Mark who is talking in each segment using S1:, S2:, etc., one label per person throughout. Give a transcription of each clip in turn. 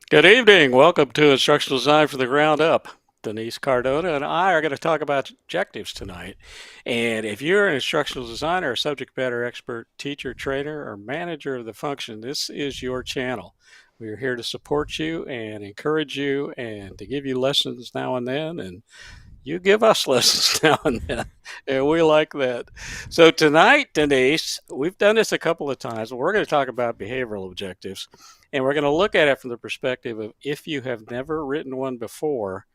S1: Good evening. Welcome to Instructional Design for the Ground Up. Denise Cardona and I are going to talk about objectives tonight. And if you're an instructional designer, a subject matter expert, teacher, trainer, or manager of the function, this is your channel. We are here to support you and encourage you and to give you lessons now and then. And you give us lessons now and then, and we like that. So tonight, Denise, we've done this a couple of times. We're going to talk about behavioral objectives, and we're going to look at it from the perspective of if you have never written one before,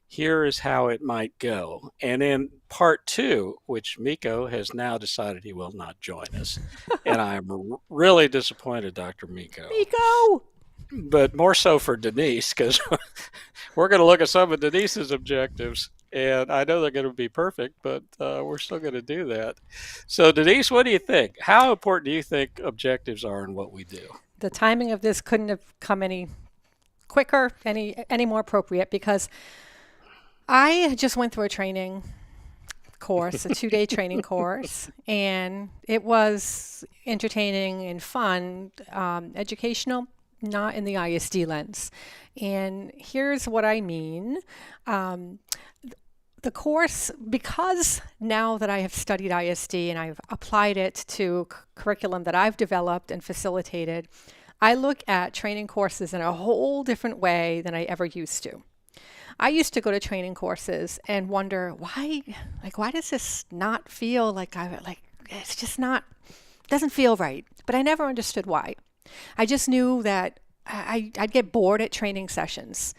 S1: here is how it might go. And in part two, which Miko has now decided he will not join us, and I'm really disappointed, Dr. Miko,
S2: Miko!
S1: but more so for Denise because we're going to look at some of Denise's objectives. And I know they're going to be perfect, but we're still going to do that. So, Denise, what do you think? How important do you think objectives are in what we do?
S2: The timing of this couldn't have come any quicker, any more appropriate because I just went through a training course, a 2-day training course, and it was entertaining and fun, educational, not in the ISD lens. And here's what I mean. The course, because now that I have studied ISD and I've applied it to curriculum that I've developed and facilitated, I look at training courses in a whole different way than I ever used to. I used to go to training courses and wonder why does this not feel it's just not, doesn't feel right. But I never understood why. I just knew that I'd get bored at training sessions.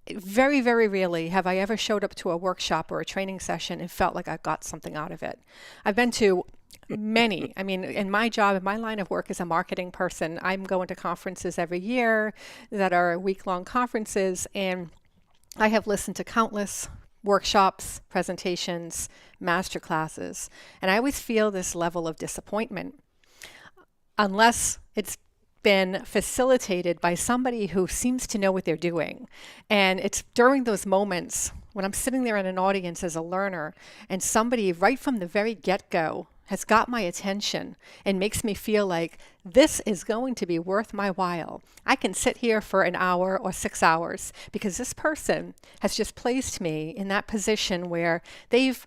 S2: Very, very rarely have I ever showed up to a workshop or a training session and felt like I got something out of it. I've been to many. I mean, in my job, in my line of work as a marketing person, I'm going to conferences every year that are week-long conferences, and I have listened to countless workshops, presentations, master classes, and I always feel this level of disappointment unless it's been facilitated by somebody who seems to know what they're doing. And it's during those moments when I'm sitting there in an audience as a learner and somebody right from the very get-go has got my attention and makes me feel like this is going to be worth my while. I can sit here for an hour or 6 hours because this person has just placed me in that position where they've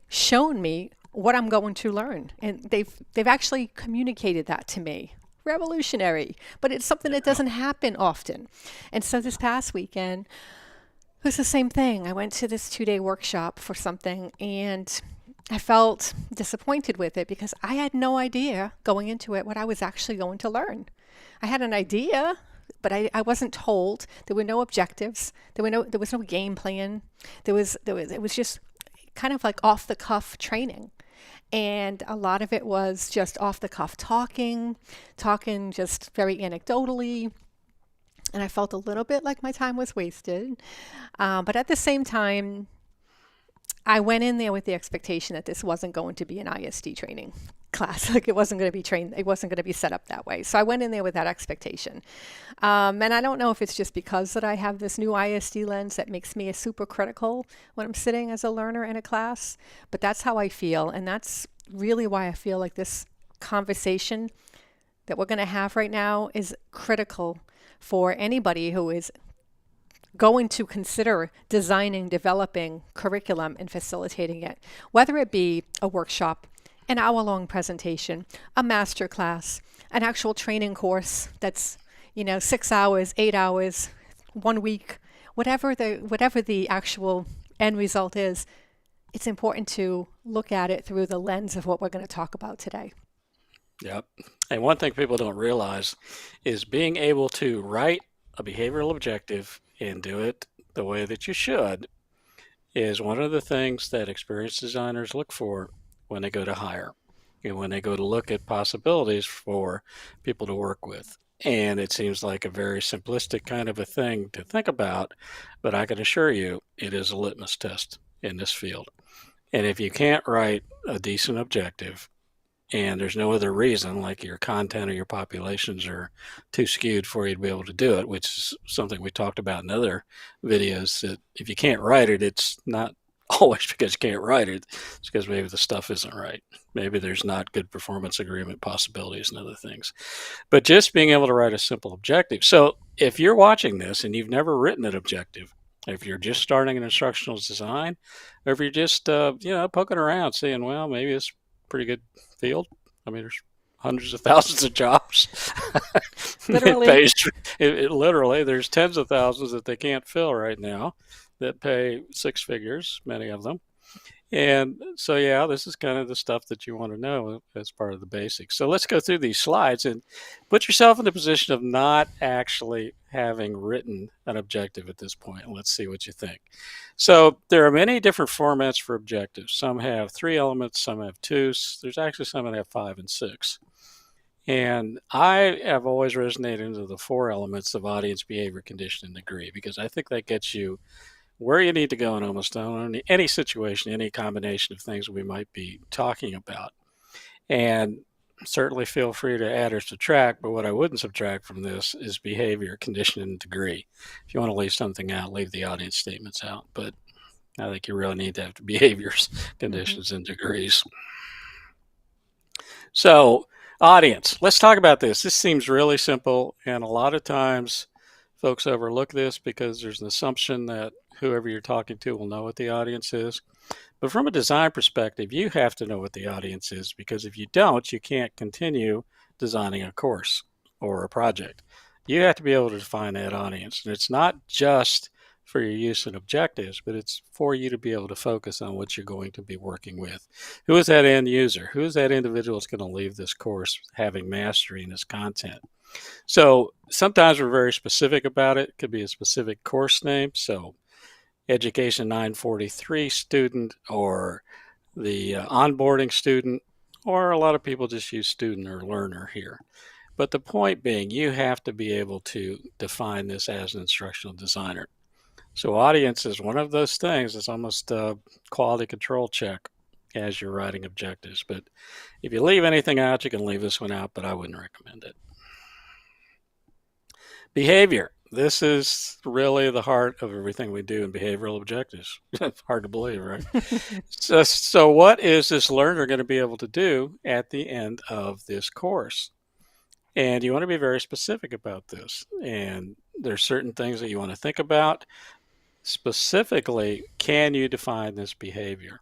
S2: shown me what I'm going to learn, and they've actually communicated that to me. Revolutionary, but it's something that doesn't happen often. And so this past weekend it was the same thing. I went to this 2-day workshop for something and I felt disappointed with it because I had no idea going into it what I was actually going to learn. I had an idea, but I wasn't told. There were no objectives. There was no game plan. It was just kind of like off the cuff training. And a lot of it was just off the cuff talking just very anecdotally. And I felt a little bit like my time was wasted. But at the same time, I went in there with the expectation that this wasn't going to be an ISD training class. Like it wasn't going to be trained, it wasn't going to be set up that way. So I went in there with that expectation. And I don't know if it's just because that I have this new ISD lens that makes me a super critical when I'm sitting as a learner in a class, but that's how I feel. And that's really why I feel like this conversation that we're going to have right now is critical for anybody who is going to consider designing, developing curriculum and facilitating it, whether it be a workshop, an hour-long presentation, a master class, an actual training course that's 6 hours, 8 hours, 1 week, whatever the actual end result is. It's important to look at it through the lens of what we're going to talk about today.
S1: Yep. And one thing people don't realize is being able to write a behavioral objective and do it the way that you should is one of the things that experienced designers look for when they go to hire and when they go to look at possibilities for people to work with. And it seems like a very simplistic kind of a thing to think about, but I can assure you it is a litmus test in this field. And if you can't write a decent objective, and there's no other reason, like your content or your populations are too skewed for you to be able to do it, which is something we talked about in other videos, that if you can't write it, it's not always because you can't write it. It's because maybe the stuff isn't right. Maybe there's not good performance agreement possibilities and other things. But just being able to write a simple objective. So if you're watching this and you've never written an objective, if you're just starting an instructional design, or if you're just poking around, seeing, well, maybe it's a pretty good field. I mean, there's hundreds of thousands of jobs. It
S2: Literally.
S1: pays. It literally. There's tens of thousands that they can't fill right now, that pay six figures. Many of them. And so, yeah, this is kind of the stuff that you want to know as part of the basics. So let's go through these slides and put yourself in the position of not actually having written an objective at this point. And let's see what you think. So there are many different formats for objectives. Some have 3 elements, some have 2. There's actually some that have 5 and 6. And I have always resonated into the 4 elements of audience, behavior, condition, and degree, because I think that gets you where you need to go in almost any situation, any combination of things we might be talking about. And certainly feel free to add or subtract, but what I wouldn't subtract from this is behavior, condition, and degree. If you want to leave something out, leave the audience statements out. But I think you really need to have the behaviors,
S2: Hmm.
S1: conditions, and degrees. So, audience, let's talk about this. This seems really simple, and a lot of times folks overlook this because there's an assumption that whoever you're talking to will know what the audience is. But from a design perspective, you have to know what the audience is, because if you don't, you can't continue designing a course or a project. You have to be able to define that audience. And it's not just for your use in objectives, but it's for you to be able to focus on what you're going to be working with. Who is that end user? Who is that individual that's going to leave this course having mastery in this content? So sometimes we're very specific about it. It could be a specific course name. So Education 943 student, or the onboarding student, or a lot of people just use student or learner here. But the point being, you have to be able to define this as an instructional designer. So audience is one of those things. It's almost a quality control check as you're writing objectives. But if you leave anything out, you can leave this one out, but I wouldn't recommend it. Behavior. This is really the heart of everything we do in behavioral objectives. It's hard to believe, right? So what is this learner going to be able to do at the end of this course? And you want to be very specific about this. And there's certain things that you want to think about. Specifically, can you define this behavior?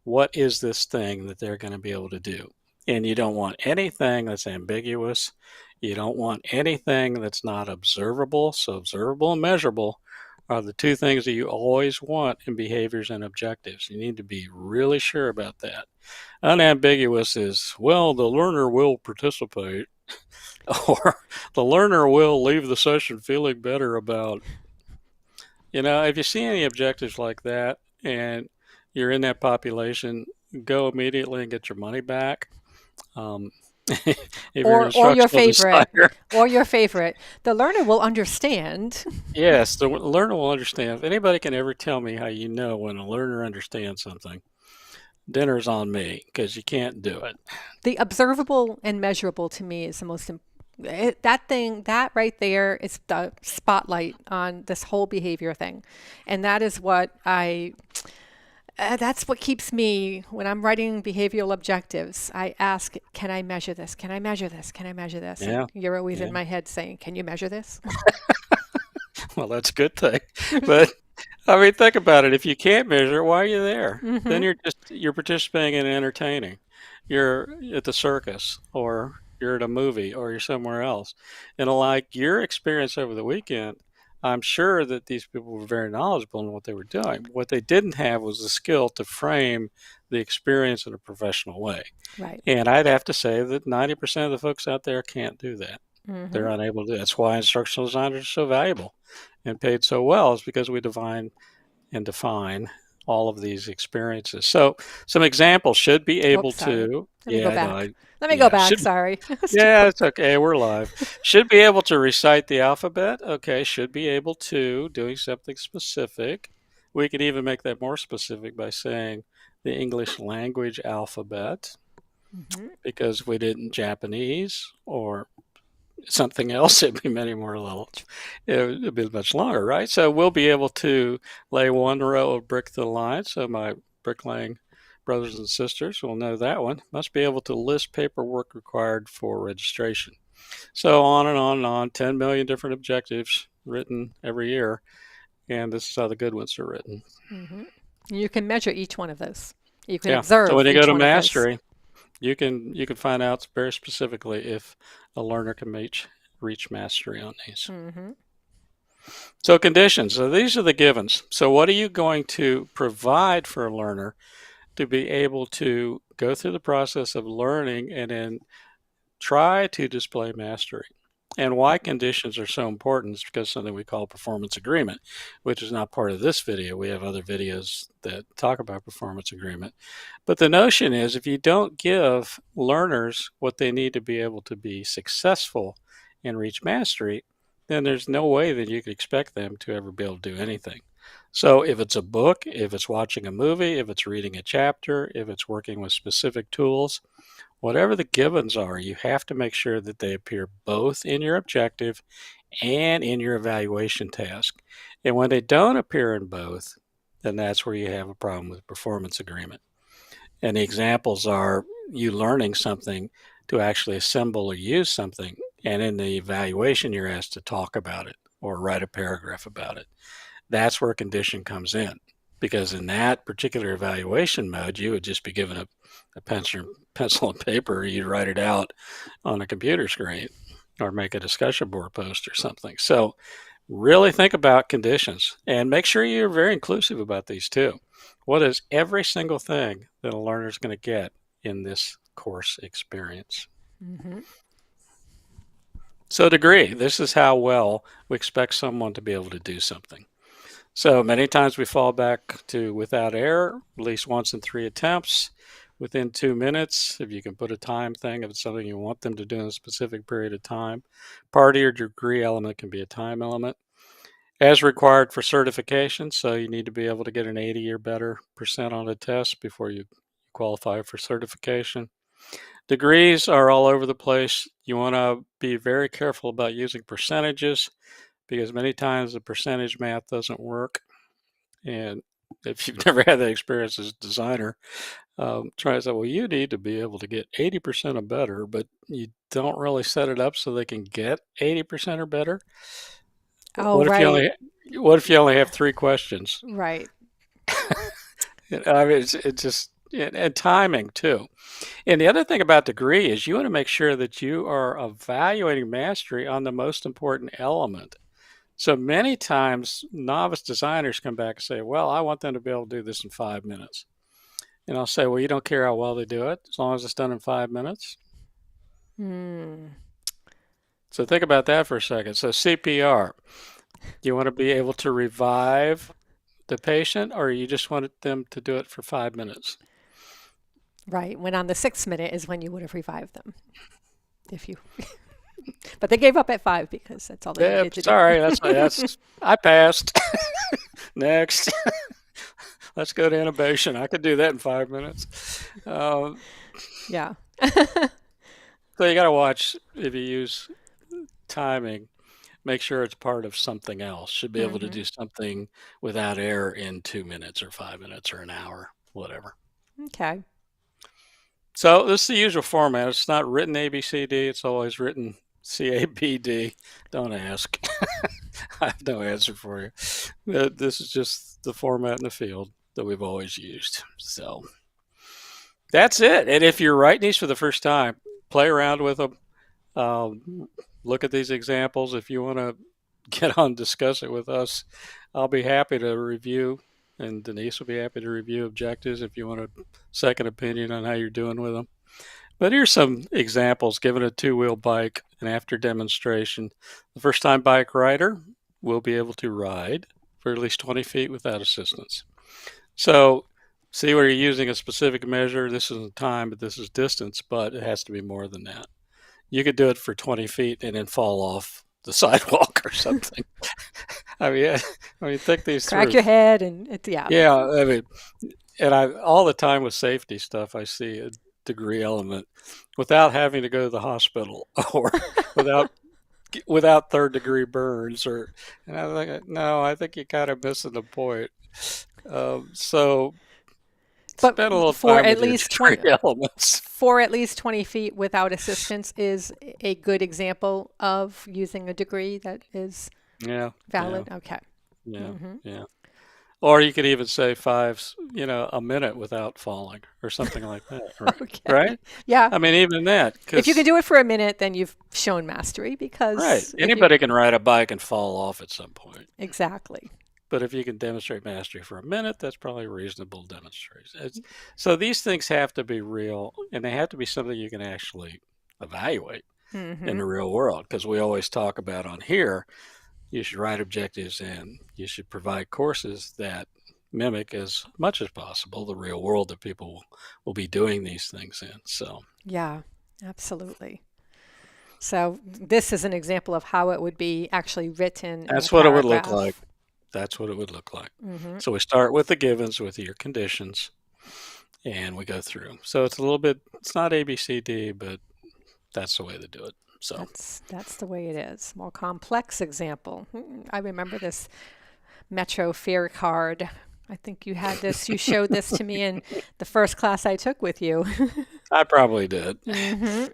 S1: What is this thing that they're going to be able to do? And you don't want anything that's ambiguous. You don't want anything that's not observable. So observable and measurable are the 2 things that you always want in behaviors and objectives. You need to be really sure about that. Unambiguous is, well, the learner will participate, or the learner will leave the session feeling better about, if you see any objectives like that and you're in that population, go immediately and get your money back. Um, if you're an
S2: Or your
S1: instructional
S2: favorite,
S1: designer,
S2: or your favorite. The learner will understand.
S1: yes, the learner will understand. If anybody can ever tell me how you know when a learner understands something, dinner's on me, because you can't do it.
S2: The observable and measurable to me is the most that thing, that right there is the spotlight on this whole behavior thing. And that is what that's what keeps me when I'm writing behavioral objectives. I ask, can I measure this? Can I measure this? Can I measure this? And
S1: Yeah,
S2: you're always
S1: yeah.
S2: in my head saying, can you measure this?
S1: Well, that's a good thing. But I mean, think about it. If you can't measure, why are you there? Then
S2: Hmm.
S1: you're participating in entertaining. You're at the circus, or you're at a movie, or you're somewhere else. And like your experience over the weekend, I'm sure that these people were very knowledgeable in what they were doing. What they didn't have was the skill to frame the experience in a professional way.
S2: Right.
S1: And I'd have to say that 90% of the folks out there can't do that. They're
S2: Hmm.
S1: unable to. That's why instructional designers are so valuable and paid so well, is because we define all of these experiences. So some examples should be
S2: Oops,
S1: able
S2: sorry.
S1: to,
S2: Let me
S1: yeah,
S2: go
S1: I know,
S2: back. Let me go
S1: yeah,
S2: back.
S1: should,
S2: Sorry. Skip
S1: yeah,
S2: over.
S1: it's okay. We're live. Should be able to recite the alphabet. Okay, should be able to doing something specific. We could even make that more specific by saying the English language alphabet,
S2: Hmm.
S1: because we didn't Japanese or something else, it'd be many more levels. It'd be much longer, right? So we'll be able to lay one row of brick to the line. So my bricklaying brothers and sisters will know that one. Must be able to list paperwork required for registration. So on and on and on, 10 million different objectives written every year. And this is how the good ones are written.
S2: Hmm. You can measure each one of those. You can
S1: Yeah. So when
S2: observe
S1: you go
S2: each
S1: to
S2: one of those.
S1: mastery, you can find out very specifically if a learner can reach mastery on these.
S2: Hmm.
S1: So conditions. So these are the givens. So what are you going to provide for a learner to be able to go through the process of learning and then try to display mastery? And why conditions are so important is because something we call performance agreement, which is not part of this video. We have other videos that talk about performance agreement. But the notion is if you don't give learners what they need to be able to be successful and reach mastery, then there's no way that you could expect them to ever be able to do anything. So if it's a book, if it's watching a movie, if it's reading a chapter, if it's working with specific tools, whatever the givens are, you have to make sure that they appear both in your objective and in your evaluation task. And when they don't appear in both, then that's where you have a problem with performance agreement. And the examples are you learning something to actually assemble or use something, and in the evaluation, you're asked to talk about it or write a paragraph about it. That's where condition comes in. Because in that particular evaluation mode, you would just be given a pencil and paper, you'd write it out on a computer screen or make a discussion board post or something. So really think about conditions and make sure you're very inclusive about these too. What is every single thing that a learner is going to get in this course experience?
S2: Hmm.
S1: So degree, this is how well we expect someone to be able to do something. So many times we fall back to without error, at least once in 3 attempts, within 2 minutes, if you can put a time thing, if it's something you want them to do in a specific period of time. Part of your degree element can be a time element. As required for certification, so you need to be able to get an 80 or better percent on a test before you qualify for certification. Degrees are all over the place. You want to be very careful about using percentages because many times the percentage math doesn't work. And if you've never had that experience as a designer, try to say, well, you need to be able to get 80% or better, but you don't really set it up so they can get 80% or better.
S2: Oh,
S1: What if you
S2: right,
S1: only what if you only have 3 questions?
S2: right.
S1: I mean, it's just and timing too. And the other thing about degree is you want to make sure that you are evaluating mastery on the most important element. So many times, novice designers come back and say, well, I want them to be able to do this in 5 minutes. And I'll say, well, you don't care how well they do it, as long as it's done in 5 minutes.
S2: Hmm.
S1: So think about that for a second. So CPR, you want to be able to revive the patient, or you just want them to do it for 5 minutes?
S2: Right. When on the 6th minute is when you would have revived them, if you. But they gave up at 5 because that's all they
S1: Yeah,
S2: needed to do.
S1: sorry, that's I passed. Next, let's go to intubation. I could do that in 5 minutes. Um,
S2: Yeah.
S1: so you got to watch if you use timing. Make sure it's part of something else. Should be able to
S2: Hmm.
S1: do something without error in 2 minutes or 5 minutes or an hour, whatever.
S2: Okay.
S1: So this is the usual format. It's not written ABCD. It's always written CABD. Don't ask. I have no answer for you. This is just the format in the field that we've always used. So that's it. And if you're writing these for the first time, play around with them. Look at these examples. If you want to get on and discuss it with us, I'll be happy to review, and Denise will be happy to review objectives if you want a second opinion on how you're doing with them. But here's some examples given a two-wheel bike and after demonstration. The first-time bike rider will be able to ride for at least 20 feet without assistance. So see where you're using a specific measure. This isn't time, but this is distance, but it has to be more than that. You could do it for 20 feet and then fall off the sidewalk or something. Think these
S2: Crack
S1: through.
S2: your head and it's, yeah.
S1: Yeah, and I all the time with safety stuff, I see a degree element without having to go to the hospital or without without third degree burns, or and I was like, no, I think you're kind of missing the point. So
S2: But
S1: spend a little time with your tree elements.
S2: for at least 20 feet without assistance is a good example of using a degree that is
S1: Yeah, yeah,
S2: valid. Okay.
S1: yeah,
S2: Hmm.
S1: yeah. Or you could even say a minute without falling, or something like that. Right,
S2: Okay.
S1: right.
S2: Yeah.
S1: I mean, even that,
S2: If you can
S1: because
S2: do it for a minute, then you've shown mastery
S1: right,
S2: because if you
S1: anybody can ride a bike and fall off at some point.
S2: exactly.
S1: But if you can demonstrate mastery for a minute, that's probably a reasonable demonstration. So these things have to be real, and they have to be something you can actually evaluate in
S2: Hmm.
S1: the real world. Because we always talk about on here, you should write objectives and you should provide courses that mimic as much as possible the real world that people will be doing these things in. So
S2: Yeah, absolutely. So this is an example of how it would be actually written in a
S1: that's what it would look like.
S2: paragraph.
S1: That's what it would look like.
S2: Hmm.
S1: So we start with the givens, with your conditions, and we go through. So it's a little bit, it's not A, B, C, D, but that's the way to do it. So
S2: That's the way it is. More complex example. I remember this Metro fare card. I think you had this. You showed this to me in the first class I took with you.
S1: I probably did.
S2: Hmm.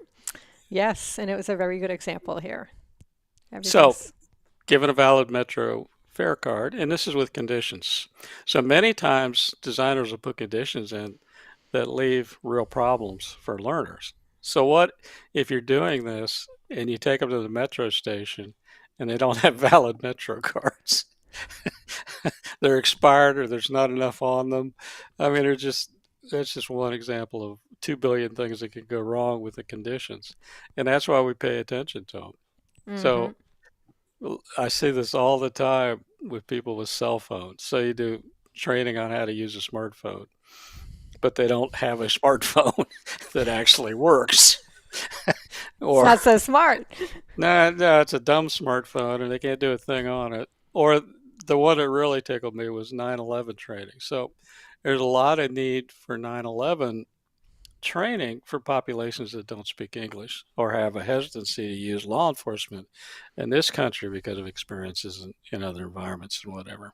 S2: Yes, and it was a very good example here.
S1: So
S2: Everything's.
S1: given a valid Metro fare card, and this is with conditions. So many times designers will put conditions in that leave real problems for learners. So what if you're doing this and you take them to the metro station and they don't have valid metro cards? They're expired or there's not enough on them. I mean, that's just one example of 2 billion things that could go wrong with the conditions, and that's why we pay attention to them.
S2: Hmm.
S1: So I see this all the time with people with cell phones. So you do training on how to use a smartphone, but they don't have a smartphone that actually works.
S2: It's
S1: Or
S2: not so smart.
S1: no, no, it's a dumb smartphone and they can't do a thing on it. Or the one that really tickled me was 9/11 training. So there's a lot of need for 9/11 training for populations that don't speak English or have a hesitancy to use law enforcement in this country because of experiences in other environments and whatever.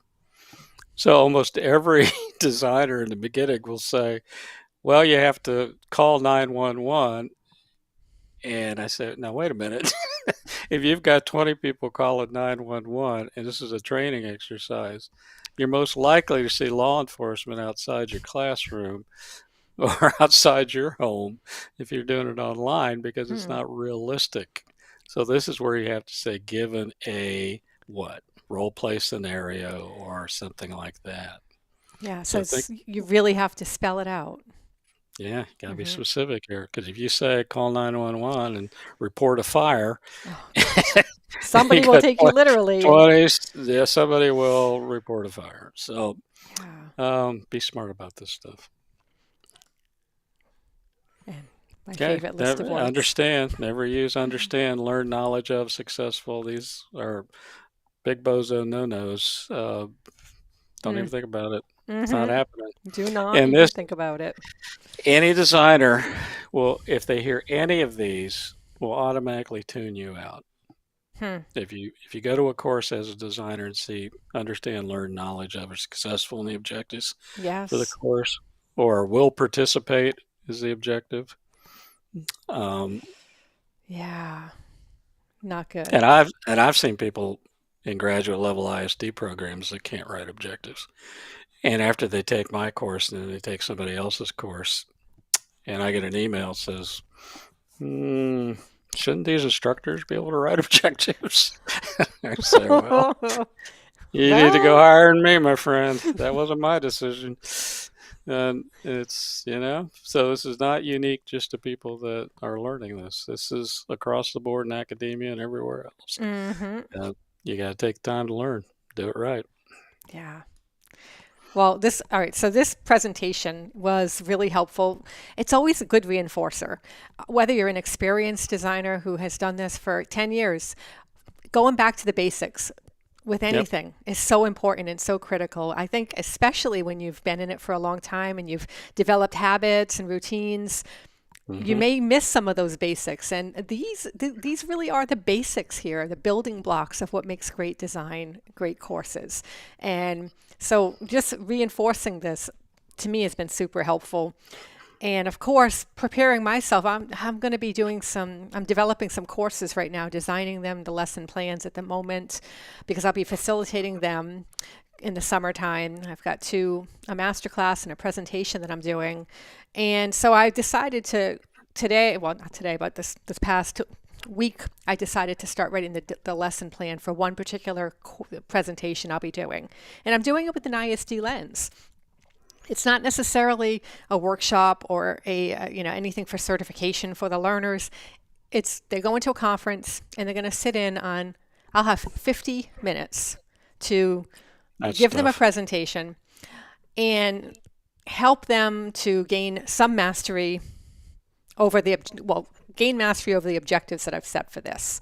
S1: So almost every designer in the beginning will say, well, you have to call 911. And I said, now, wait a minute. If you've got 20 people calling 911 and this is a training exercise, you're most likely to see law enforcement outside your classroom or outside your home if you're doing it online because it's
S2: Hmm.
S1: not realistic. So this is where you have to say, given a what? Role play scenario or something like that.
S2: Yeah, so
S1: So think,
S2: you really have to spell it out.
S1: yeah, you gotta be
S2: Hmm.
S1: specific here because if you say call 911 and report a fire,
S2: Oh gosh.
S1: you
S2: Somebody will
S1: got
S2: take you literally and
S1: 20, yeah, somebody will report a fire. So
S2: yeah.
S1: be smart about this stuff.
S2: And my
S1: Okay,
S2: favorite list
S1: never
S2: of words.
S1: understand, never use understand, learn knowledge of successful. These are big bozo no-nos. Don't
S2: Hmm.
S1: even think about it. It's not
S2: Hmm.
S1: happening.
S2: Do not
S1: And
S2: even
S1: this,
S2: think about it.
S1: any designer will, if they hear any of these, will automatically tune you out.
S2: Hmm.
S1: If you go to a course as a designer and see understand, learn knowledge of, are successful in the objectives for the
S2: Yes.
S1: course, or will participate is the objective. Um,
S2: Yeah. Not good.
S1: and I've seen people in graduate level ISD programs that can't write objectives. And after they take my course and then they take somebody else's course, and I get an email that says, hmm, shouldn't these instructors be able to write objectives? I say, well, you need to go
S2: Well,
S1: higher than me, my friend. That wasn't my decision. And so this is not unique just to people that are learning this. This is across the board in academia and everywhere else.
S2: hmm.
S1: Uh, you got to take time to learn, do it right.
S2: Yeah. Well, all right, so this presentation was really helpful. It's always a good reinforcer. Whether you're an experienced designer who has done this for 10 years, going back to the basics with
S1: Yep.
S2: anything is so important and so critical. I think, especially when you've been in it for a long time and you've developed habits and routines, you
S1: Hmm.
S2: may miss some of those basics, and these really are the basics here, the building blocks of what makes great design, great courses. And so just reinforcing this to me has been super helpful. And of course, preparing myself, I'm going to be doing I'm developing some courses right now, designing them, the lesson plans at the moment, because I'll be facilitating them in the summertime. I've got a master class and a presentation that I'm doing. And so I decided to today, well, not today, but this past week, I decided to start writing the lesson plan for one particular presentation I'll be doing. And I'm doing it with an ISD lens. It's not necessarily a workshop or anything for certification for the learners. They go into a conference and they're going to sit in on. I'll have 50 minutes to
S1: That's
S2: give them a
S1: tough.
S2: presentation and help them to gain some mastery over gain mastery over the objectives that I've set for this.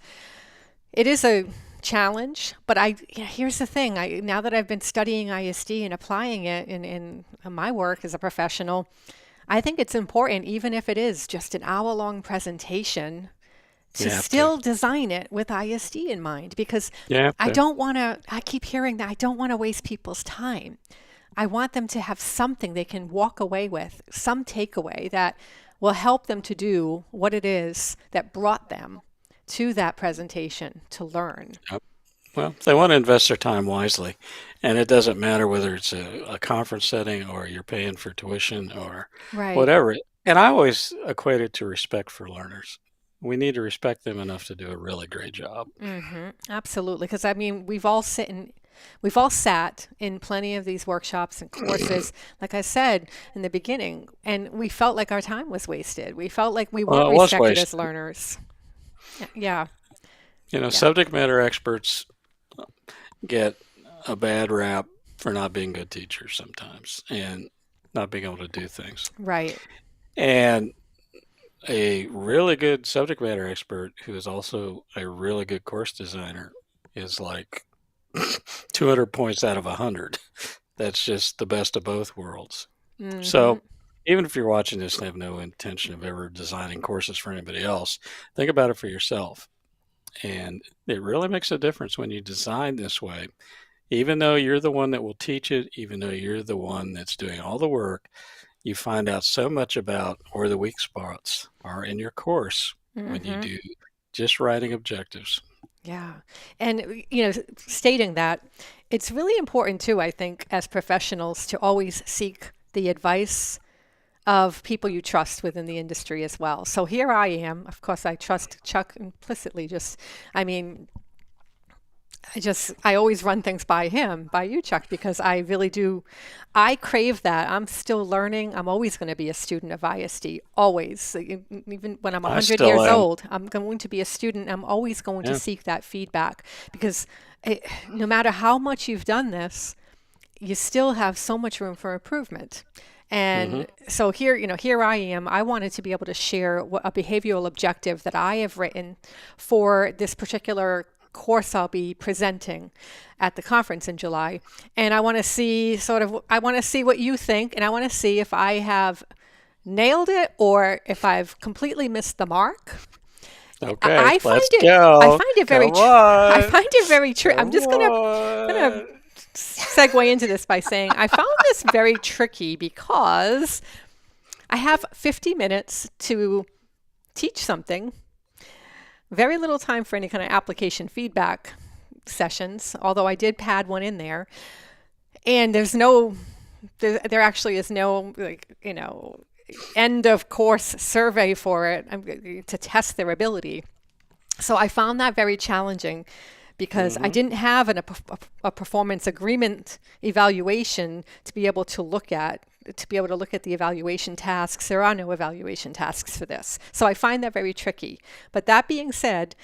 S2: It is a challenge, but here's the thing. Now that I've been studying ISD and applying it in my work as a professional, I think it's important, even if it is just an hour-long presentation,
S1: You
S2: to
S1: have to.
S2: still design it with ISD in mind, because
S1: You have to.
S2: I keep hearing that I don't want to waste people's time. I want them to have something they can walk away with, some takeaway that will help them to do what it is that brought them to that presentation to learn.
S1: Yep. Well, they want to invest their time wisely, and it doesn't matter whether it's a conference setting or you're paying for tuition or
S2: Right.
S1: whatever. And I always equate it to respect for learners. We need to respect them enough to do a really great job.
S2: Absolutely. Because I mean, we've all sat in plenty of these workshops and courses, like I said in the beginning, and we felt like our time was wasted. We felt like we weren't
S1: Well, it was
S2: respected as
S1: wasted.
S2: learners. Yeah. Yeah.
S1: Subject matter experts get a bad rap for not being good teachers sometimes and not being able to do things.
S2: Right.
S1: And a really good subject matter expert who is also a really good course designer is like 200 points out of 100. That's just the best of both worlds.
S2: Hmm.
S1: So even if you're watching this and have no intention of ever designing courses for anybody else, think about it for yourself. And it really makes a difference when you design this way. Even though you're the one that will teach it, even though you're the one that's doing all the work, you find out so much about where the weak spots are in your course when you
S2: Hmm.
S1: do just writing objectives.
S2: Yeah. And, stating that, it's really important too, I think, as professionals to always seek the advice of people you trust within the industry as well. So here I am. Of course, I trust Chuck implicitly. I mean, I always run things by him, by you, Chuck, because I really do. I crave that. I'm still learning. I'm always going to be a student of ISD, always. Even when I'm
S1: I
S2: 100
S1: still
S2: years
S1: am.
S2: old, I'm going to be a student. I'm always going to
S1: Yeah.
S2: seek that feedback because no matter how much you've done this, you still have so much room for improvement.
S1: Hmm.
S2: And so here I am. I wanted to be able to share a behavioral objective that I have written for this particular course I'll be presenting at the conference in July. And I want to see what you think, and I want to see if I have nailed it or if I've completely missed the mark.
S1: Okay, let's
S2: I
S1: go.
S2: find it very,
S1: Come
S2: I
S1: on.
S2: find it very true. I'm
S1: Come
S2: just gonna
S1: on.
S2: segue into this by saying I found this very tricky because I have 50 minutes to teach something, very little time for any kind of application feedback sessions, although I did pad one in there. And there actually is no, end of course survey for it to test their ability. So I found that very challenging because I
S1: Hmm.
S2: didn't have a performance agreement evaluation to be able to look at the evaluation tasks. There are no evaluation tasks for this. So I find that very tricky. But that being said,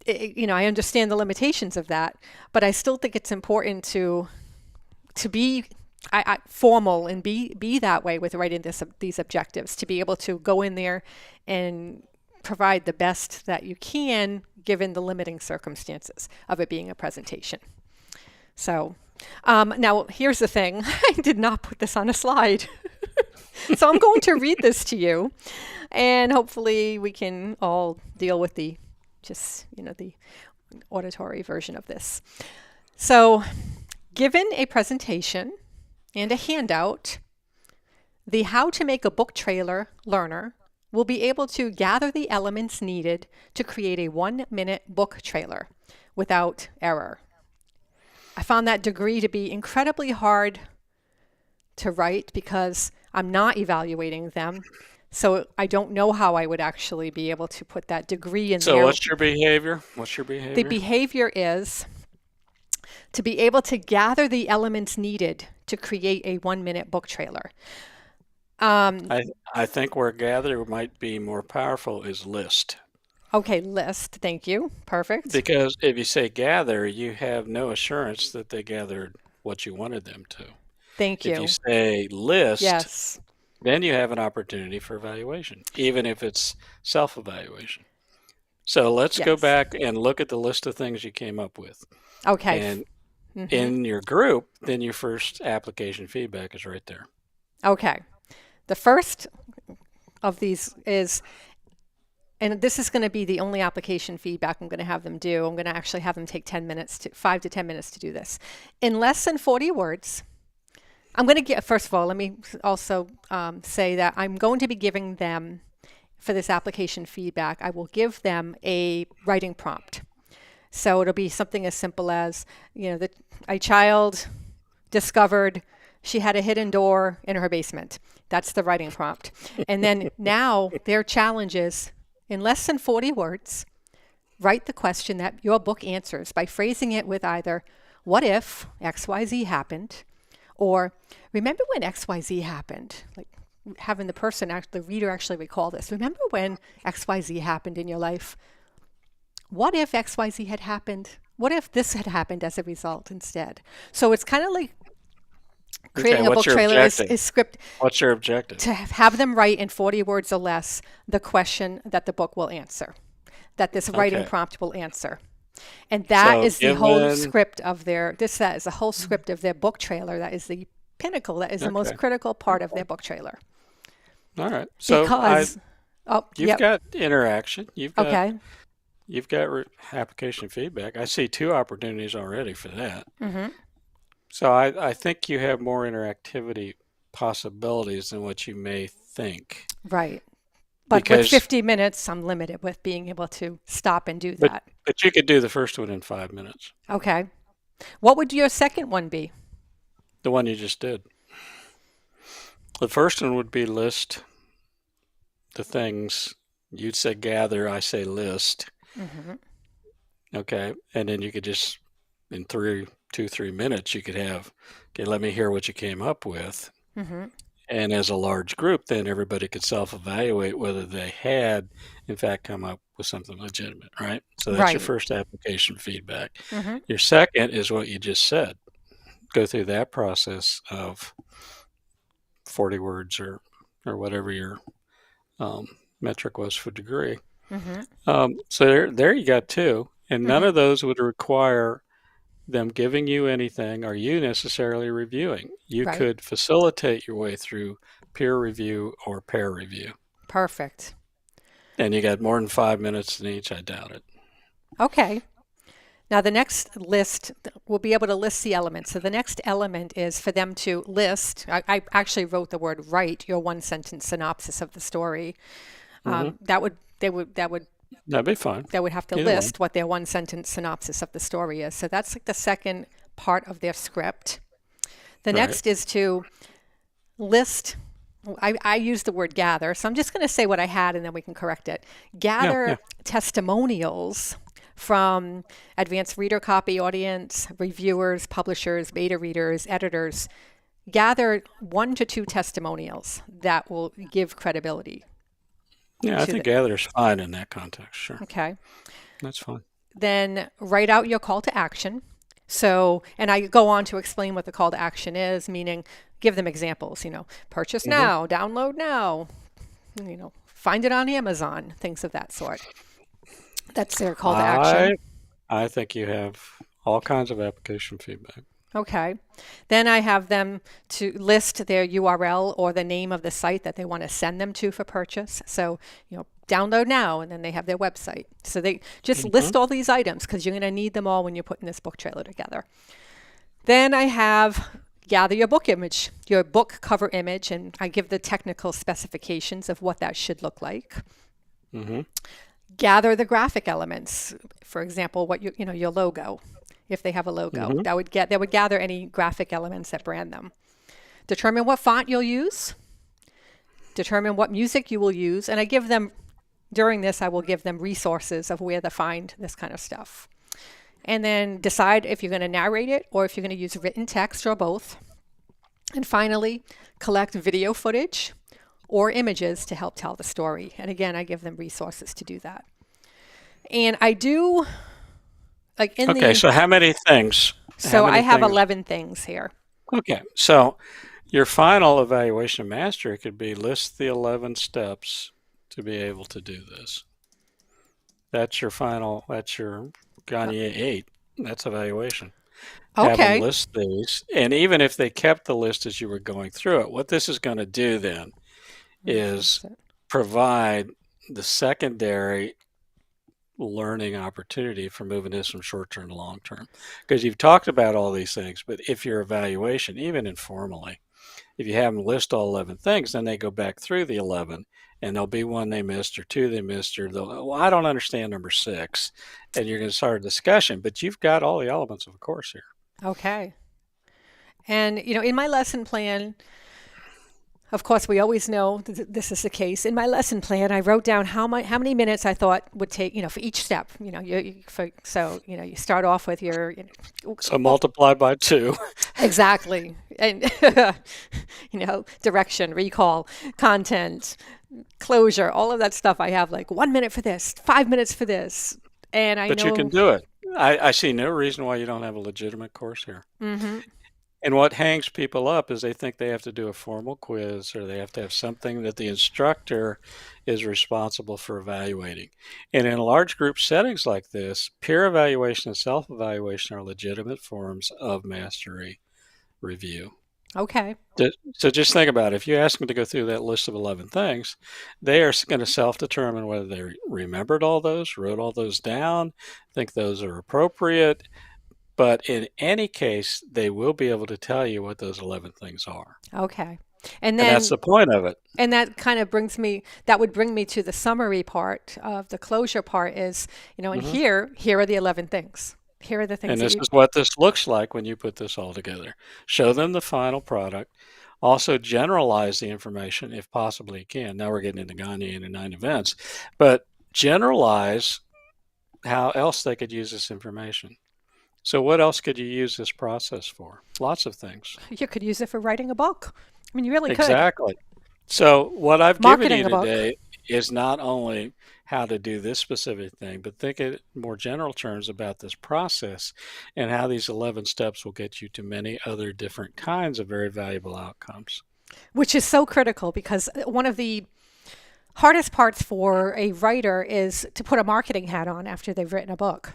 S2: I understand the limitations of that, but I still think it's important to be formal and be that way with writing these objectives, to be able to go in there and provide the best that you can given the limiting circumstances of it being a presentation. So now here's the thing. I did not put this on a slide. So I'm going to read this to you, and hopefully we can all deal with the the auditory version of this. So, given a presentation and a handout, the How to Make a Book Trailer learner will be able to gather the elements needed to create a 1-minute book trailer without error. I found that degree to be incredibly hard to write because I'm not evaluating them. So I don't know how I would actually be able to put that degree in
S1: So
S2: there.
S1: what's your behavior? What's your
S2: The
S1: behavior?
S2: behavior is to be able to gather the elements needed to create a 1-minute book trailer.
S1: I I think where gather might be more powerful is list.
S2: Okay, list. Thank you. Perfect.
S1: Because if you say gather, you have no assurance that they gathered what you wanted them to.
S2: Thank
S1: If you
S2: you.
S1: say list,
S2: Yes.
S1: then you have an opportunity for evaluation, even if it's self-evaluation. So let's go
S2: Yes.
S1: back and look at the list of things you came up with.
S2: Okay.
S1: And
S2: Mm-hmm.
S1: in your group, then your first application feedback is right there.
S2: Okay. The first of these is, and this is going to be the only application feedback I'm going to have them do. I'm going to actually have them take 5 to 10 minutes to do this. In less than 40 words, I'm going to get, first of all, let me also say that I'm going to be giving them, for this application feedback, I will give them a writing prompt. So it'll be something as simple as, a child discovered she had a hidden door in her basement. That's the writing prompt. And then now their challenge is, in less than 40 words, write the question that your book answers by phrasing it with either, what if XYZ happened? Or, remember when XYZ happened? Like having the reader actually recall this. Remember when XYZ happened in your life? What if XYZ had happened? What if this had happened as a result instead? So it's kind of like
S1: Okay,
S2: creating a book
S1: what's your
S2: trailer
S1: objective?
S2: is script
S1: What's your objective?
S2: to have them write in 40 words or less the question that the book will answer, that this writing
S1: Okay.
S2: prompt will answer. And that
S1: So
S2: is the whole
S1: given,
S2: script of that is the whole script of their book trailer. That is the pinnacle. That is the most
S1: okay.
S2: critical part of their book trailer.
S1: All right. So
S2: Because, oh,
S1: you've
S2: yep,
S1: got interaction.
S2: okay.
S1: You've got application feedback. I see 2 opportunities already for that.
S2: Hmm.
S1: So I think you have more interactivity possibilities than what you may think.
S2: Right. But with
S1: Because
S2: 50 minutes, I'm limited with being able to stop and do
S1: but
S2: that.
S1: but you could do the first one in 5 minutes.
S2: Okay. What would your second one be?
S1: The one you just did. The first one would be list the things. You'd say gather, I say list.
S2: Hmm.
S1: Okay. And then you could just in 3 minutes you could have, okay, let me hear what you came up with.
S2: Hmm.
S1: And as a large group, then everybody could self-evaluate whether they had, in fact, come up with something legitimate, right? So that's your
S2: Right.
S1: first application feedback.
S2: Hmm.
S1: Your second is what you just said. Go through that process of 40 words or whatever your um, metric was for degree.
S2: Hmm.
S1: So there you got 2. And none
S2: Hmm.
S1: of those would require them giving you anything or you necessarily reviewing. You
S2: Right.
S1: could facilitate your way through peer review or peer review.
S2: Perfect.
S1: And you got more than 5 minutes in each, I doubt it.
S2: Okay. Now the next list, we'll be able to list the elements. So the next element is for them to list. I actually wrote the word write your 1-sentence synopsis of the story.
S1: Hmm.
S2: That would that would
S1: That'd be fine.
S2: they would have to
S1: Either way.
S2: list what their 1-sentence synopsis of the story is. So that's like the second part of their script. The
S1: Right.
S2: next is to list. I use the word gather, so I'm just going to say what I had and then we can correct it.
S1: Yeah, yeah.
S2: Gather testimonials from advanced reader copy audience, reviewers, publishers, beta readers, editors. Gather 1 to 2 testimonials that will give credibility
S1: Yeah, I
S2: to
S1: think
S2: the.
S1: gather's fine in that context. Sure.
S2: Okay.
S1: That's fine.
S2: Then write out your call to action. So, and I go on to explain what the call to action is, meaning give them examples, purchase
S1: Hmm.
S2: now, download now, find it on Amazon, things of that sort. That's their call to
S1: I
S2: action.
S1: I think you have all kinds of application feedback.
S2: Okay. Then I have them to list their URL or the name of the site that they want to send them to for purchase. So, download now, and then they have their website. So they just
S1: Hmm.
S2: list all these items because you're going to need them all when you're putting this book trailer together. Then I have gather your book image, your book cover image, and I give the technical specifications of what that should look like.
S1: Hmm.
S2: Gather the graphic elements. For example, what your logo. If they have a logo,
S1: Hmm.
S2: they would gather any graphic elements that brand them. Determine what font you'll use. Determine what music you will use, and I give them during this. I will give them resources of where to find this kind of stuff, and then decide if you're going to narrate it or if you're going to use written text or both. And finally, collect video footage or images to help tell the story. And again, I give them resources to do that. And I do like in
S1: Okay,
S2: the
S1: so how many things? How
S2: so I
S1: many
S2: have
S1: things?
S2: 11 things here.
S1: Okay, so your final evaluation of mastery could be list the 11 steps to be able to do this. That's your
S2: Uh,
S1: Gagne 8. That's evaluation. Have them
S2: Okay.
S1: list these. And even if they kept the list as you were going through it, what this is going to do then is
S2: Reinforce it.
S1: provide the secondary learning opportunity for moving this from short term to long term. Because you've talked about all these things, but if your evaluation, even informally, if you have them list all 11 things, then they go back through the 11 and there'll be one they missed or two they missed or they'll, well, I don't understand number 6. And you're going to start a discussion, but you've got all the elements of a course here.
S2: Okay. And in my lesson plan, of course, we always know this is the case. In my lesson plan, I wrote down how many minutes I thought would take, for each step. You start off with your,
S1: So multiply by 2.
S2: exactly, and direction, recall, content, closure, all of that stuff. I have like 1 minute for this, 5 minutes for this, and I
S1: But you can
S2: know.
S1: do it. I see no reason why you don't have a legitimate course here.
S2: Hmm.
S1: And what hangs people up is they think they have to do a formal quiz or they have to have something that the instructor is responsible for evaluating. And in large group settings like this, peer evaluation and self evaluation are legitimate forms of mastery review.
S2: Okay.
S1: So just think about it. If you ask them to go through that list of 11 things, they are going to self determine whether they remembered all those, wrote all those down, think those are appropriate, but in any case, they will be able to tell you what those 11 things are.
S2: Okay. And
S1: And that's
S2: then
S1: the point of it.
S2: and that kind of that would bring me to the summary part of the closure part is, and
S1: Hmm.
S2: here are the 11 things. Here are the
S1: And
S2: things that
S1: this
S2: you.
S1: is what this looks like when you put this all together. Show them the final product. Also generalize the information if possibly you can. Now we're getting into Gagne and 9 events, but generalize how else they could use this information. So what else could you use this process for? Lots of things.
S2: You could use it for writing a book. I mean, you really could.
S1: Exactly. So what I've given
S2: Marketing
S1: you
S2: a book.
S1: today is not only how to do this specific thing, but think in more general terms about this process and how these 11 steps will get you to many other different kinds of very valuable outcomes.
S2: Which is so critical because one of the hardest parts for a writer is to put a marketing hat on after they've written a book.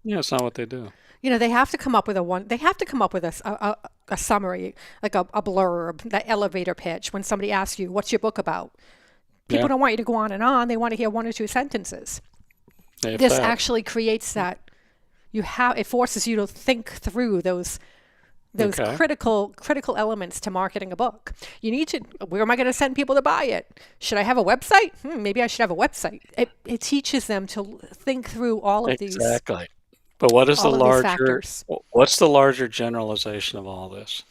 S1: Yeah, it's not what they do.
S2: They have to come up with they have to come up with a summary, like a blurb, that elevator pitch when somebody asks you, what's your book about? People
S1: Yeah,
S2: don't want you to go on and on. They want to hear one or two sentences.
S1: if
S2: This
S1: that.
S2: actually creates that it forces you to think through those
S1: Okay.
S2: critical elements to marketing a book. You need to, where am I going to send people to buy it? Should I have a website? Maybe I should have a website. It teaches them to think through
S1: Exactly. But what is the
S2: all of these
S1: larger,
S2: factors.
S1: what's the larger generalization of all this?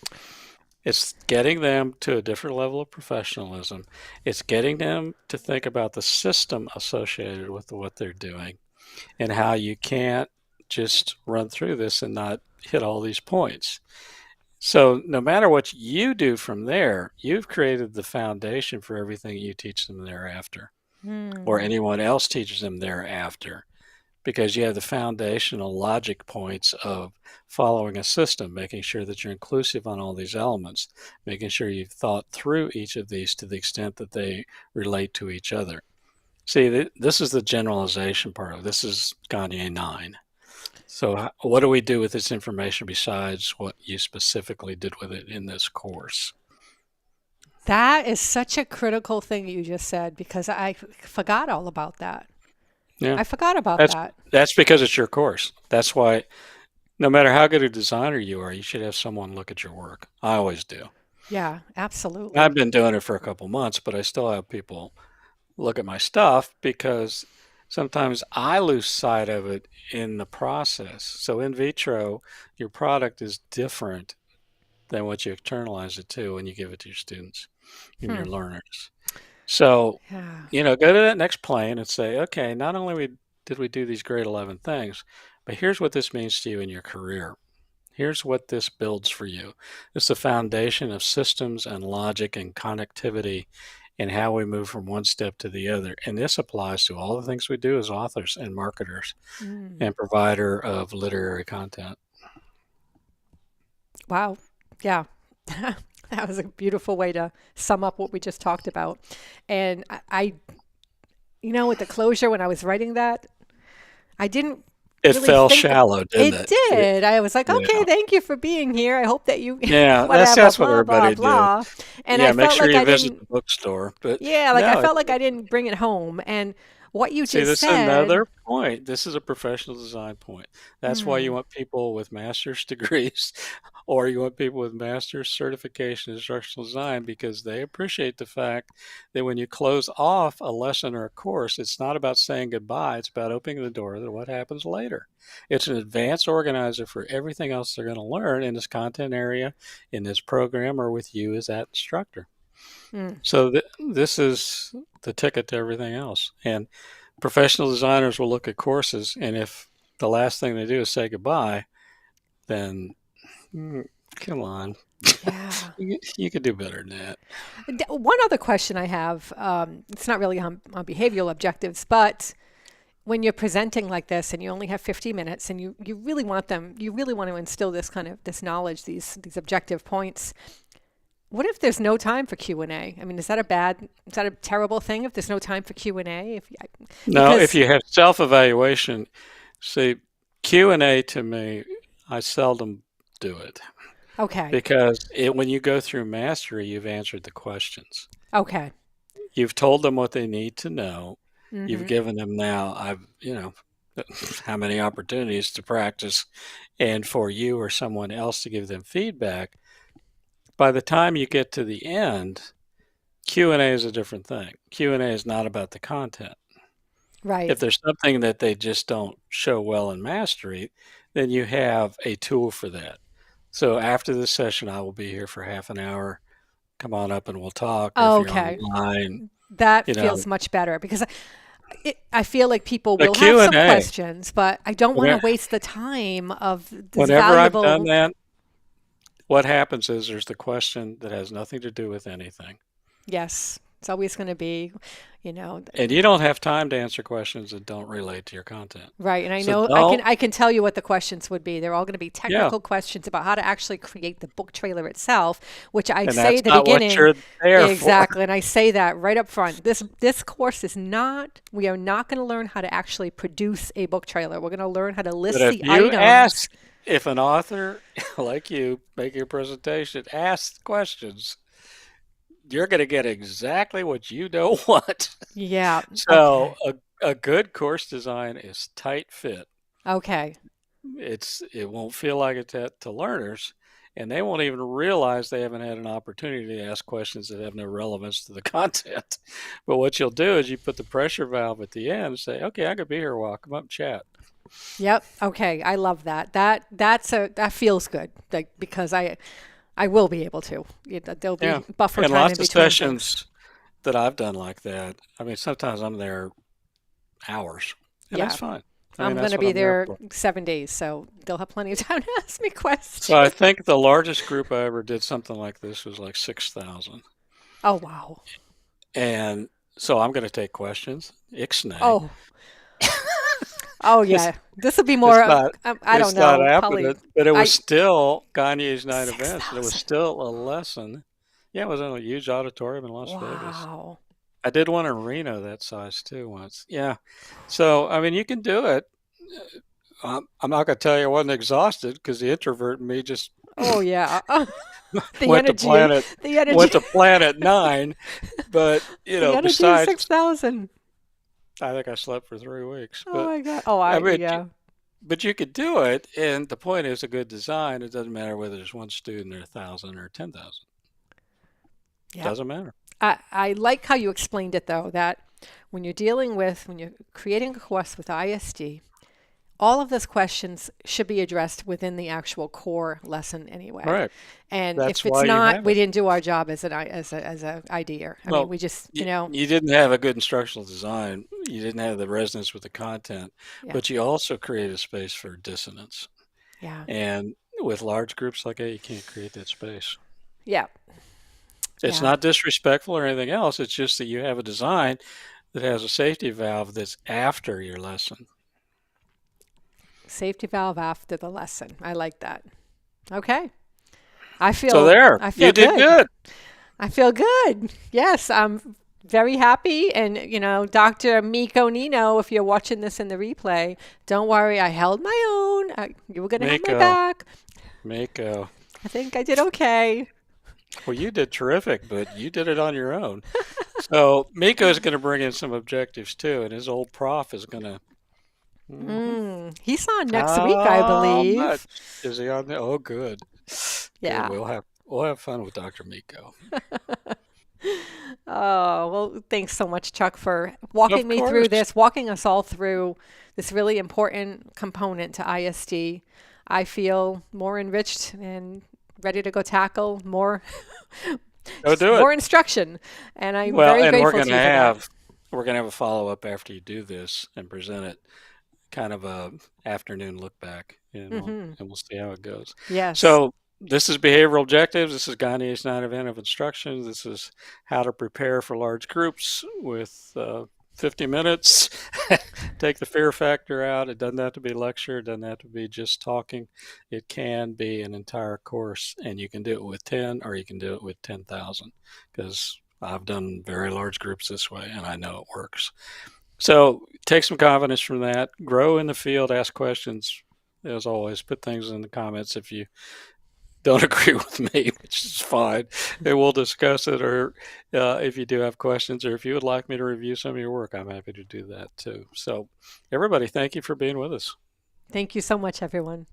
S1: It's getting them to a different level of professionalism. It's getting them to think about the system associated with what they're doing and how you can't just run through this and not hit all these points. So, no matter what you do from there, you've created the foundation for everything you teach them thereafter or
S2: Hmm.
S1: anyone else teaches them thereafter because you have the foundational logic points of following a system, making sure that you're inclusive on all these elements, making sure you've thought through each of these to the extent that they relate to each other. See, this is the generalization part of it. This is Gagne 9. So, what do we do with this information besides what you specifically did with it in this course?
S2: That is such a critical thing you just said because I forgot all about that.
S1: Yeah,
S2: I forgot about
S1: that's
S2: that.
S1: that's because it's your course. That's why no matter how good a designer you are, you should have someone look at your work. I always do.
S2: Yeah, absolutely.
S1: I've been doing it for a couple months, but I still have people look at my stuff because sometimes I lose sight of it in the process. So in vitro, your product is different than what you externalize it to when you give it to your students and
S2: Hmm.
S1: your learners. So,
S2: Yeah.
S1: go to that next plane and say, okay, not only did we do these grade 11 things, but here's what this means to you in your career. Here's what this builds for you. It's the foundation of systems and logic and connectivity and how we move from one step to the other. And this applies to all the things we do as authors and marketers
S2: Mm.
S1: and provider of literary content.
S2: Wow. Yeah. That was a beautiful way to sum up what we just talked about. And with the closure, when I was writing that, I didn't
S1: It
S2: really
S1: fell
S2: think
S1: shallow, didn't
S2: it
S1: it?
S2: did. I was like, okay,
S1: Yeah.
S2: thank you for being here. I hope that you,
S1: Yeah, that's
S2: whatever,
S1: that's what
S2: blah, blah,
S1: everybody do.
S2: blah. And I
S1: Yeah, make
S2: felt
S1: sure
S2: like
S1: you
S2: I
S1: visit
S2: didn't,
S1: the bookstore. But
S2: yeah, like I
S1: no,
S2: felt like I didn't bring it home. And what you
S1: see,
S2: just
S1: this is
S2: said,
S1: another point. This is a professional design point. That's why you
S2: hmm,
S1: want people with master's degrees or you want people with master's certification in instructional design because they appreciate the fact that when you close off a lesson or a course, it's not about saying goodbye. It's about opening the door to what happens later. It's an advanced organizer for everything else they're going to learn in this content area, in this program, or with you as that instructor.
S2: hmm,
S1: So this is the ticket to everything else. And professional designers will look at courses, and if the last thing they do is say goodbye, then come on,
S2: yeah.
S1: you could do better than that.
S2: One other question I have, it's not really on behavioral objectives, but when you're presenting like this and you only have 50 minutes and you really want them, you really want to instill this kind of this knowledge, these objective points. What if there's no time for Q&A? I mean, is that a terrible thing if there's no time for Q&A?
S1: No, if
S2: Because,
S1: you have self-evaluation, see, Q&A to me, I seldom do it
S2: okay,
S1: because when you go through mastery, you've answered the questions.
S2: okay.
S1: You've told them what they need to know. You've
S2: Mm-hmm.
S1: given them now, how many opportunities to practice and for you or someone else to give them feedback. By the time you get to the end, Q&A is a different thing. Q&A is not about the content.
S2: Right.
S1: If there's something that they just don't show well in mastery, then you have a tool for that. So after this session, I will be here for half an hour. Come on up and we'll talk. Or if you're
S2: Okay.
S1: online,
S2: That
S1: you know,
S2: feels much better because I feel like people
S1: the
S2: will have some
S1: Q&A,
S2: questions, but I don't want to
S1: whenever,
S2: waste the time of this
S1: whenever I've done
S2: valuable.
S1: that, what happens is there's the question that has nothing to do with anything.
S2: Yes, it's always going to be, you know,
S1: And you don't have time to answer questions that don't relate to your content.
S2: right. And I
S1: So
S2: know
S1: don't,
S2: I can tell you what the questions would be. They're all going to be
S1: yeah.
S2: technical questions about how to actually create the book trailer itself, which I
S1: And
S2: say
S1: that's
S2: at the
S1: not what
S2: beginning.
S1: you're there for.
S2: Exactly, and I say that right up front. This course is not. We are not going to learn how to actually produce a book trailer. We're going to learn how to
S1: But
S2: list
S1: if
S2: the
S1: you
S2: items.
S1: ask, if an author like you making a presentation asks questions, you're going to get exactly what you don't want.
S2: Yeah.
S1: So
S2: Okay.
S1: a good course design is tight fit.
S2: Okay.
S1: It won't feel like it to learners, and they won't even realize they haven't had an opportunity to ask questions that have no relevance to the content. But what you'll do is you put the pressure valve at the end and say, "Okay, I could be here a while. Come up and chat."
S2: Yep. Okay. I love that. That feels good. Like because I will be able to. There'll
S1: Yeah,
S2: be buffer
S1: and
S2: time in
S1: lots of
S2: between things.
S1: sessions that I've done like that. I mean, sometimes I'm there hours, and that's
S2: Yeah.
S1: fine. I mean,
S2: I'm going
S1: that's
S2: to
S1: what
S2: be
S1: I'm there
S2: there
S1: for.
S2: 7 days, so they'll have plenty of time to ask me
S1: So I
S2: questions.
S1: think the largest group I ever did something like this was like 6,000.
S2: Oh wow.
S1: And so I'm going to take questions. Ixnay.
S2: Oh. Oh
S1: It's,
S2: yeah. This will be
S1: it's
S2: more.
S1: not
S2: I don't
S1: it's not
S2: know. Probably.
S1: happening, but it was
S2: I
S1: still Gagne's night
S2: six
S1: events, and it was
S2: thousand.
S1: still a lesson. Yeah, it was in a huge auditorium in Las Vegas.
S2: Wow.
S1: I did one in Reno that size too once. Yeah. So, I mean, you can do it. I'm not going to tell you I wasn't exhausted because the introvert in me just
S2: Oh yeah. The
S1: went to
S2: energy,
S1: planet
S2: the energy,
S1: went to planet nine. But
S2: the energy is
S1: besides,
S2: 6,000.
S1: I think I slept for 3 weeks.
S2: Oh
S1: But
S2: my God. Oh,
S1: I mean,
S2: yeah.
S1: but you could do it, and the point is a good design. It doesn't matter whether there's one student or 1,000 or 10,000.
S2: Yeah.
S1: Doesn't matter.
S2: I like how you explained it though, that when you're creating a course with ISD, all of those questions should be addressed within the actual core lesson anyway.
S1: Right.
S2: And
S1: That's
S2: if it's
S1: why you
S2: not,
S1: have
S2: we
S1: it.
S2: didn't do our job as an IDer. I mean,
S1: Well,
S2: we just,
S1: you didn't have a good instructional design. You didn't have the resonance with the content,
S2: yeah,
S1: but you also created a space for dissonance.
S2: yeah,
S1: And with large groups like that, you can't create that space.
S2: yeah,
S1: It's
S2: yeah.
S1: not disrespectful or anything else. It's just that you have a design that has a safety valve that's after your lesson.
S2: Safety valve after the lesson. I like that. Okay.
S1: So there,
S2: I feel
S1: you did
S2: good.
S1: good.
S2: I feel good. Yes, I'm very happy. And, Dr. Miko Nino, if you're watching this in the replay, don't worry. I held my own. You were going to have my
S1: Mako,
S2: back.
S1: Mako.
S2: I think I did okay.
S1: Well, you did terrific, but you did it on your own. So Miko is going to bring in some objectives too, and his old prof is going to. Mhm.
S2: He's on next week, I
S1: How much
S2: believe.
S1: is he on there? Oh, good, good.
S2: Yeah.
S1: We'll have fun with Dr. Miko.
S2: Oh, well, thanks so much, Chuck, for
S1: Of
S2: walking me through
S1: course.
S2: this, walking us all through this really important component to ISD. I feel more enriched and ready to go tackle more,
S1: Go do it.
S2: more instruction. And I'm
S1: Well,
S2: very
S1: and we're
S2: grateful
S1: going
S2: to
S1: to
S2: you for that.
S1: have we're going to have a follow up after you do this and present it, kind of a afternoon look back,
S2: Hmm.
S1: and we'll see how it goes.
S2: Yes.
S1: So this is behavioral objectives. This is Gandhi's 9 event of instruction. This is how to prepare for large groups with 50 minutes. Take the fear factor out. It doesn't have to be lecture. It doesn't have to be just talking. It can be an entire course, and you can do it with 10 or you can do it with 10,000, because I've done very large groups this way and I know it works. So take some confidence from that. Grow in the field. Ask questions. As always, put things in the comments if you don't agree with me, which is fine, and we'll discuss it. Or if you do have questions, or if you would like me to review some of your work, I'm happy to do that too. So, everybody, thank you for being with us.
S2: Thank you so much, everyone.